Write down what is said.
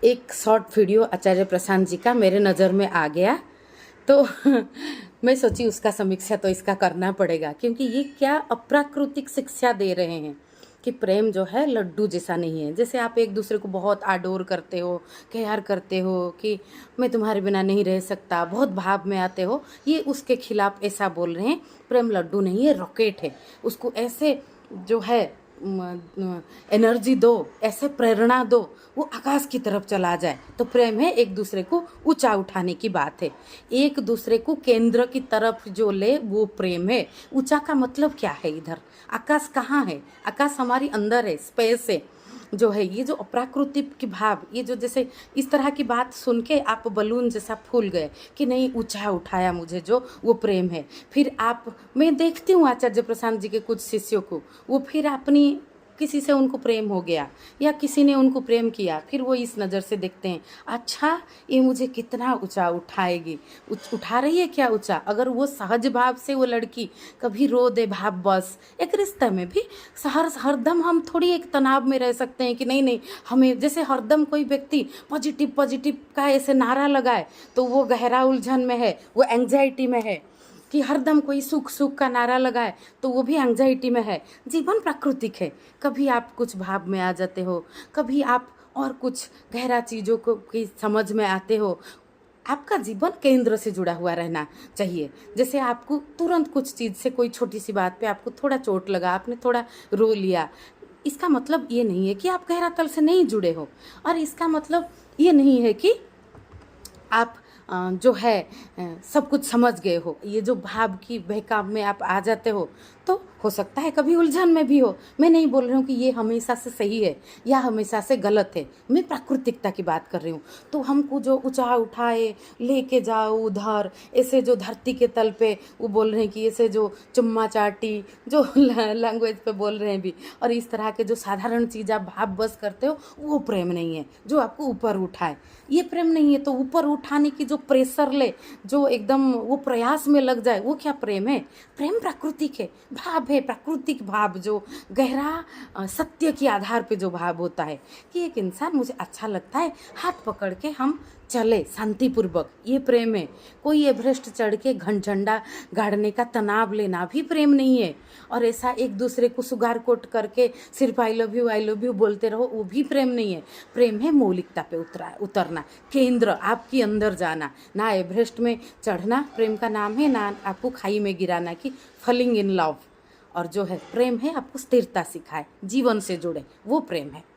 एक short video आचार्य प्रशांत जी का मेरे नज़र में आ गया, तो मैं सोची उसका समीक्षा तो इसका करना पड़ेगा, क्योंकि ये क्या अप्राकृतिक शिक्षा दे रहे हैं कि प्रेम जो है लड्डू जैसा नहीं है। जैसे आप एक दूसरे को बहुत आडोर करते हो, प्यार करते हो कि मैं तुम्हारे बिना नहीं रह सकता, बहुत भाव में आते हो, ये उसके खिलाफ ऐसा बोल रहे हैं। प्रेम लड्डू नहीं है, रॉकेट है। उसको ऐसे जो है एनर्जी दो, ऐसे प्रेरणा दो, वो आकाश की तरफ चला जाए। तो प्रेम है एक दूसरे को ऊंचा उठाने की बात है, एक दूसरे को केंद्र की तरफ जो ले वो प्रेम है। ऊंचा का मतलब क्या है? इधर आकाश कहाँ है? आकाश हमारी अंदर है, स्पेस है जो है। ये जो अप्राकृतिक की भाव, ये जो जैसे इस तरह की बात सुन के आप बलून जैसा फूल गए कि नहीं, ऊंचा उठाया मुझे जो, वो प्रेम है। फिर आप, मैं देखती हूँ आचार्य प्रशांत जी के कुछ शिष्यों को, वो फिर अपनी किसी से उनको प्रेम हो गया या किसी ने उनको प्रेम किया, फिर वो इस नज़र से देखते हैं, अच्छा ये मुझे कितना ऊंचा उठाएगी, उठा रही है क्या ऊंचा। अगर वो सहज भाव से वो लड़की कभी रो दे भाव बस, एक रिश्ते में भी हरदम हम थोड़ी एक तनाव में रह सकते हैं कि नहीं नहीं हमें, जैसे हरदम कोई व्यक्ति पॉजिटिव पॉजिटिव का ऐसे नारा लगाए तो वो गहरा उलझन में है, वो एंग्जाइटी में है। कि हरदम कोई सुख सुख का नारा लगाए तो वो भी एंग्जाइटी में है। जीवन प्राकृतिक है, कभी आप कुछ भाव में आ जाते हो, कभी आप और कुछ गहरा चीज़ों को की समझ में आते हो। आपका जीवन केंद्र से जुड़ा हुआ रहना चाहिए। जैसे आपको तुरंत कुछ चीज़ से, कोई छोटी सी बात पे आपको थोड़ा चोट लगा, आपने थोड़ा रो लिया, इसका मतलब ये नहीं है कि आप गहरा तल से नहीं जुड़े हो, और इसका मतलब ये नहीं है कि आप जो है सब कुछ समझ गए हो। ये जो भाव की बहकाव में आप आ जाते हो तो हो सकता है कभी उलझन में भी हो। मैं नहीं बोल रही हूँ कि ये हमेशा से सही है या हमेशा से गलत है, मैं प्राकृतिकता की बात कर रही हूँ। तो हमको जो ऊंचा उठाए लेके जाओ उधर, ऐसे जो धरती के तल पे वो बोल रहे हैं कि ऐसे जो चुम्मा चाटी जो लैंग्वेज पे बोल रहे हैं भी, और इस तरह के जो साधारण चीज़ आप भाव बस करते हो, वो प्रेम नहीं है। जो आपको ऊपर उठाए ये प्रेम नहीं है। तो ऊपर उठाने की जो प्रेशर ले, जो एकदम वो प्रयास में लग जाए, वो क्या प्रेम है? प्रेम प्राकृतिक है, भाव है, प्राकृतिक भाव जो गहरा सत्य के आधार पे जो भाव होता है कि एक इंसान मुझे अच्छा लगता है, हाथ पकड़ के हम चले शांतिपूर्वक, ये प्रेम है। कोई एवरेस्ट चढ़ के झंडा गाड़ने का तनाव लेना भी प्रेम नहीं है। और ऐसा एक दूसरे को सुगार कोट करके सिर्फ आई लव यू बोलते रहो, वो भी प्रेम नहीं है। प्रेम है मौलिकता पे उतरना, केंद्र आपके अंदर जाना। ना एवरेस्ट में चढ़ना प्रेम का नाम है, ना आपको खाई में गिराना कि फॉलिंग इन लव। और जो है प्रेम है आपको स्थिरता सिखाए, जीवन से जुड़े, वो प्रेम है।